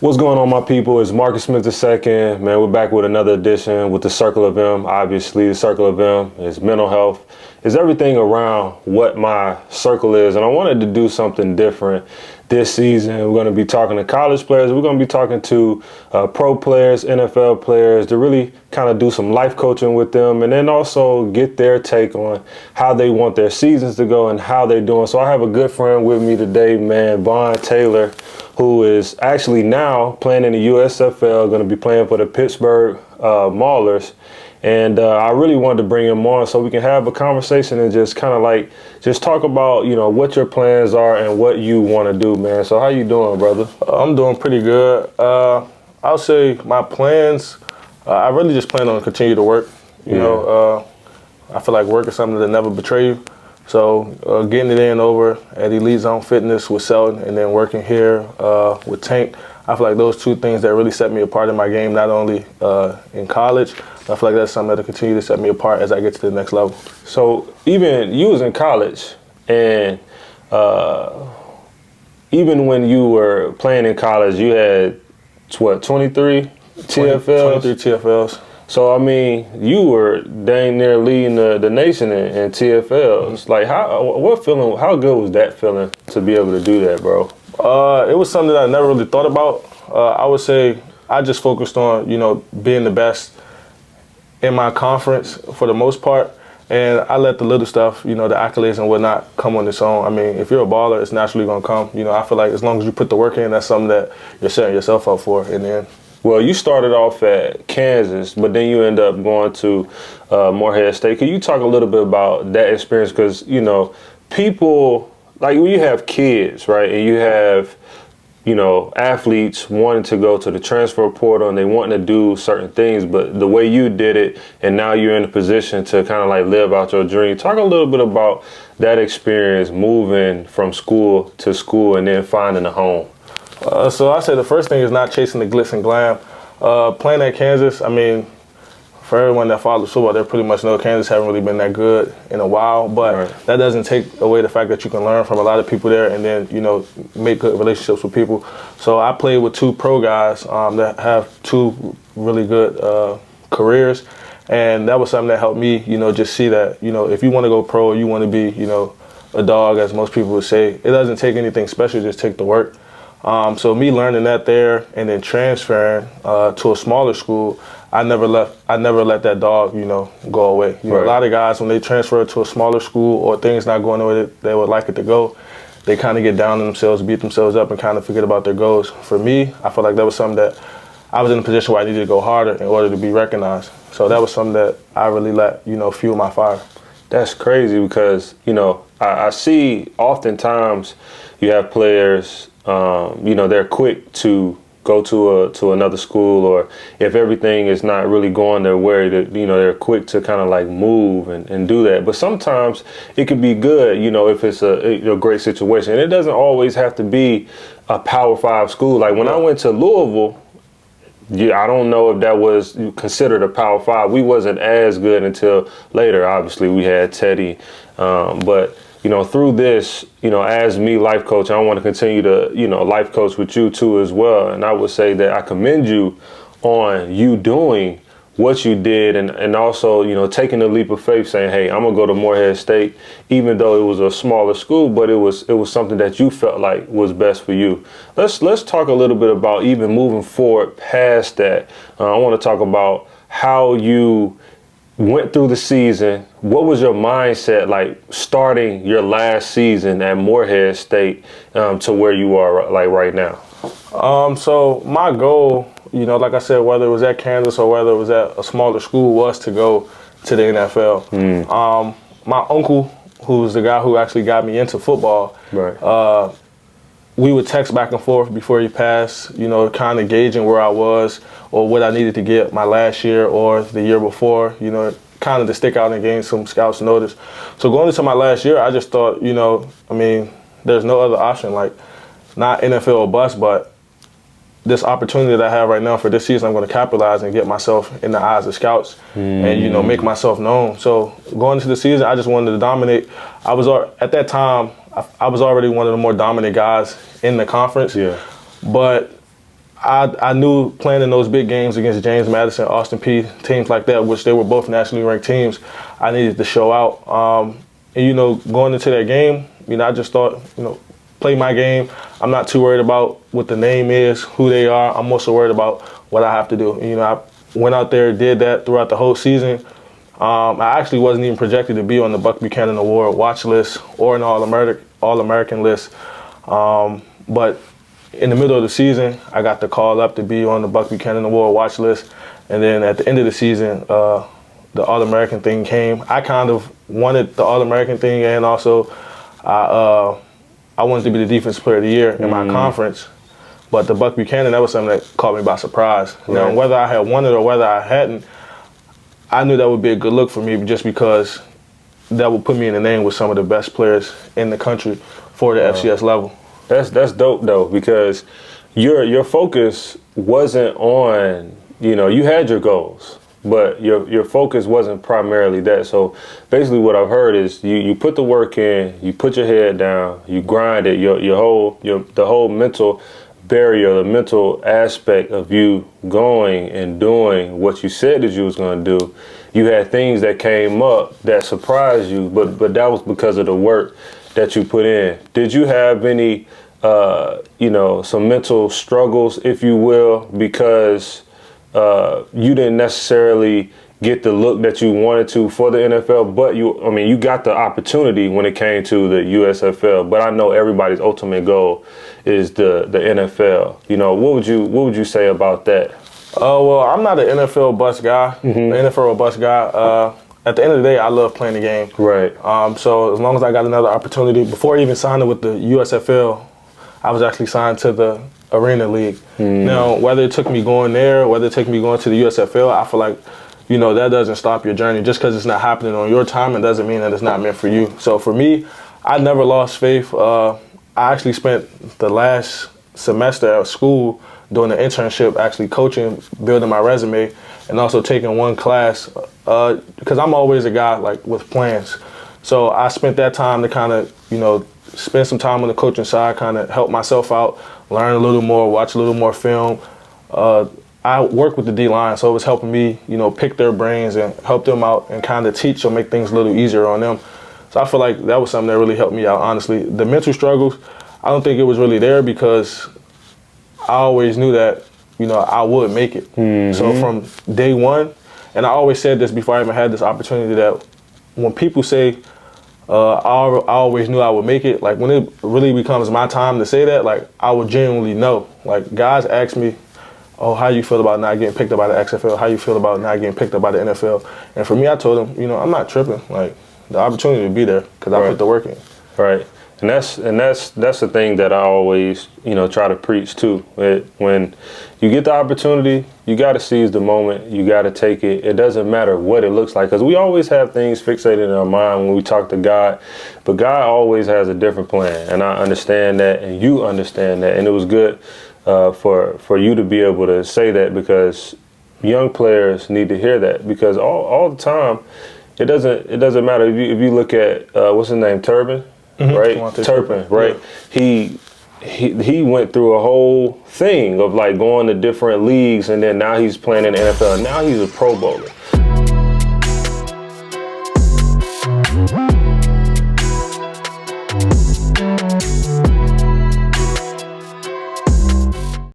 What's going on, my people? It's Marcus Smith II. Man, we're back with another edition with the Circle of M. Obviously, the Circle of M is mental health. It's everything around what my circle is. And I wanted to do something different this season. We're going to be talking to college players. We're going to be talking to pro players, NFL players, to really kind of do some life coaching with them, and then also get their take on how they want their seasons to go and how they're doing. So I have a good friend with me today, man, Vaughn Taylor, who is actually now playing in the USFL, going to be playing for the Pittsburgh Maulers. And I really wanted to bring him on so we can have a conversation and just kind of just talk about, you know, what your plans are and what you want to do, man. So how you doing, brother? I'm doing pretty good. I'll say my plans, I really just plan on continue to work. You know, I feel like work is something that never betray you. So getting it in over at Elite Zone Fitness with Selton and then working here with Tank, I feel like those two things that really set me apart in my game, not only in college, I feel like that's something that'll continue to set me apart as I get to the next level. So even you was in college, and even when you were playing in college, you had, what, 23 TFLs? 23 TFLs. So, I mean, you were dang near leading the nation in TFLs. Mm-hmm. Like, how good was that feeling to be able to do that, bro? It was something that I never really thought about. I would say I just focused on, you know, being the best in my conference for the most part. And I let the little stuff, you know, the accolades and whatnot come on its own. I mean, if you're a baller, it's naturally going to come. You know, I feel like as long as you put the work in, that's something that you're setting yourself up for in the end. Well, you started off at Kansas, but then you end up going to Morehead State. Can you talk a little bit about that experience? Because, you know, people, like when you have kids, right, and you have, you know, athletes wanting to go to the transfer portal and they wanting to do certain things, but the way you did it, and now you're in a position to kind of like live out your dream. Talk a little bit about that experience, moving from school to school and then finding a home. So I say the first thing is not chasing the glitz and glam. Playing at Kansas, I mean, for everyone that follows football, they pretty much know Kansas haven't really been that good in a while, but that doesn't take away the fact that you can learn from a lot of people there and then, you know, make good relationships with people. So I played with two pro guys that have two really good careers, and that was something that helped me, you know, just see that, you know, if you want to go pro, you want to be, you know, a dog, as most people would say, it doesn't take anything special, just take the work. So me learning that there and then transferring to a smaller school, I never let that dog, you know, go away. You know, a lot of guys, when they transfer to a smaller school or things not going the way that they would like it to go, they kind of get down on themselves, beat themselves up, and kind of forget about their goals. For me, I feel like that was something that I was in a position where I needed to go harder in order to be recognized. So that was something that I really let, you know, fuel my fire. That's crazy because, you know, I see oftentimes you have players, you know, they're quick to go to another school, or if everything is not really going their way, that, you know, they're quick to kind of like move and do that. But sometimes it can be good, you know, if it's a great situation. And it doesn't always have to be a Power 5 school. Like when I went to Louisville, I don't know if that was considered a Power 5. We wasn't as good until later. Obviously, we had Teddy, but you know, through this, you know, as me life coach, I want to continue to, you know, life coach with you too as well. And I would say that I commend you on you doing what you did, and also, you know, taking the leap of faith, saying, hey, I'm gonna go to Morehead State, even though it was a smaller school, but it was something that you felt like was best for you. Let's talk a little bit about even moving forward past that. I want to talk about how you went through the season. What was your mindset like starting your last season at Morehead State to where you are like right now? So my goal, you know, like I said, whether it was at Kansas or whether it was at a smaller school, was to go to the NFL. My uncle, who's the guy who actually got me into football, we would text back and forth before he passed, you know, kind of gauging where I was or what I needed to get my last year or the year before, you know, kind of to stick out and gain some scouts notice. So going into my last year, I just thought, you know, I mean, there's no other option, like not NFL or bust, but this opportunity that I have right now for this season, I'm going to capitalize and get myself in the eyes of scouts and, you know, make myself known. So going into the season, I just wanted to dominate. At that time, I was already one of the more dominant guys in the conference. But I knew playing in those big games against James Madison, Austin Peay, teams like that, which they were both nationally ranked teams, I needed to show out. And, you know, going into that game, you know, I just thought, you know, play my game. I'm not too worried about what the name is, who they are. I'm also worried about what I have to do. You know, I went out there, did that throughout the whole season. I actually wasn't even projected to be on the Buck Buchanan Award watch list or an All-American list. But in the middle of the season, I got the call up to be on the Buck Buchanan Award watch list. And then at the end of the season, the All-American thing came. I kind of wanted the All-American thing, and also I wanted to be the Defensive Player of the Year in my conference. But the Buck Buchanan, that was something that caught me by surprise. Right. Now, whether I had won it or whether I hadn't, I knew that would be a good look for me just because that would put me in the name with some of the best players in the country for the FCS level. That's dope though, because your focus wasn't on, you know, you had your goals, but your focus wasn't primarily that. So basically what I've heard is you put the work in, you put your head down, you grind it, the whole mental barrier, the mental aspect of you going and doing what you said that you was going to do. You had things that came up that surprised you, but that was because of the work that you put in. Did you have any, you know, some mental struggles, if you will, because you didn't necessarily get the look that you wanted to for the NFL, but you got the opportunity when it came to the USFL. But I know everybody's ultimate goal is the NFL. You know, what would you say about that? Well, I'm not an NFL bust guy. NFL bust guy. At the end of the day, I love playing the game. Right. So as long as I got another opportunity, before even signing with the USFL, I was actually signed to the Arena League. Now, whether it took me going there, whether it took me going to the USFL, I feel like, you know, that doesn't stop your journey. Just because it's not happening on your time, it doesn't mean that it's not meant for you. So for me, I never lost faith. I actually spent the last semester at school doing an internship, actually coaching, building my resume, and also taking one class, because I'm always a guy like with plans. So I spent that time to kind of, you know, spend some time on the coaching side, kind of help myself out, learn a little more, watch a little more film. I work with the D-line, so it was helping me, you know, pick their brains and help them out and kind of teach or make things a little easier on them. So I feel like that was something that really helped me out, honestly. The mental struggles, I don't think it was really there because I always knew that, you know, I would make it. So from day one, and I always said this before I even had this opportunity, that when people say I always knew I would make it, like when it really becomes my time to say that, like I would genuinely know. Like guys ask me, oh, how you feel about not getting picked up by the XFL? How you feel about not getting picked up by the NFL? And for me, I told them, you know, I'm not tripping. Like the opportunity to be there because I put the work in. Right. And that's the thing that I always, you know, try to preach too. When you get the opportunity, you got to seize the moment. You got to take it. It doesn't matter what it looks like, because we always have things fixated in our mind when we talk to God, but God always has a different plan, and I understand that, and you understand that, and it was good for you to be able to say that, because young players need to hear that, because all the time it doesn't matter if you look at what's his name, Turpin. Right, Turpin, right? Yeah. He went through a whole thing of like going to different leagues, and then now he's playing in the NFL. Now he's a Pro Bowler.